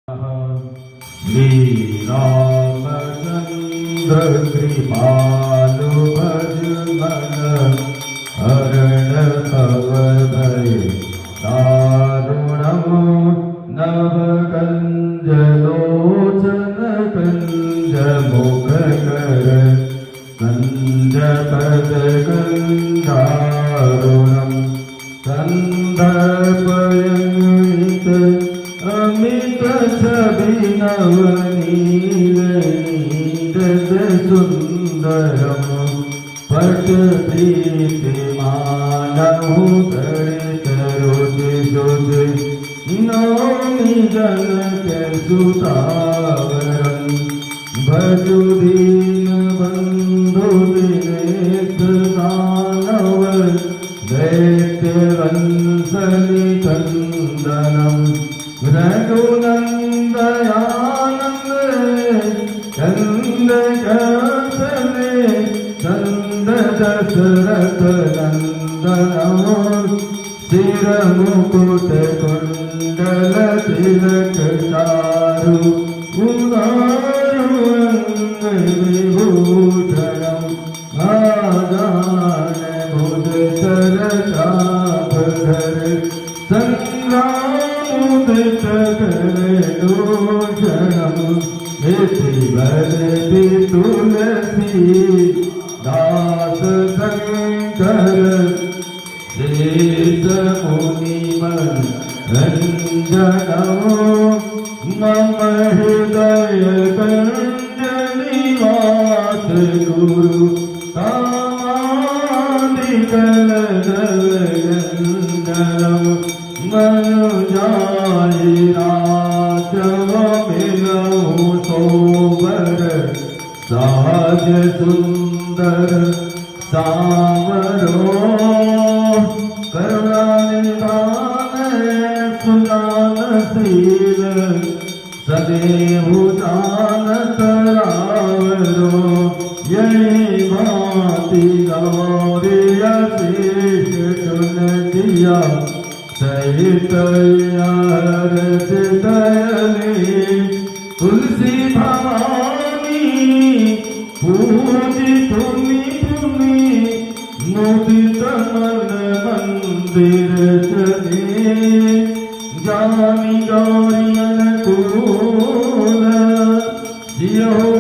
श्री रामचंद्र कृपालु भज मन हरण तव भय दारुणम नव कंज लोचन कंज मुख कर कंज पद गंधारुणम कंदर्पयन्वित अमित छवि नवनीत सुंदरम पट प्रीति मानहु गणित रोज जोज नौमि जनक सुतावरम भजु दीन बंधु दिनेश दानव दैत्य वंशनि कंदनम रघुनंदयानंद चंद कौशले चंद दशरथ नंदन सिर मुकुट कुंडल तिलक चारु उदारु अंग विभूषणम आजान मुदतर चापधर संग्रामुदित दूषणम इति वदति तुलसी दास शंकर शेष मुनिमन रंजनम मम हृदय कंज निवास गुरु कामादिकल गंधनम मनुजाई राजव मिलहु सोबर सहज सुंदर सावरो करुणानिधान सुजानशील सदैव जानत रावरो यही भांति गौरीय शेष चुन दिया सहित हर्ष दयले तुलसी भवानी पूजी तुमि तुमि मुदित मन मंदिर चले जानी गौरी अनुकूल जियो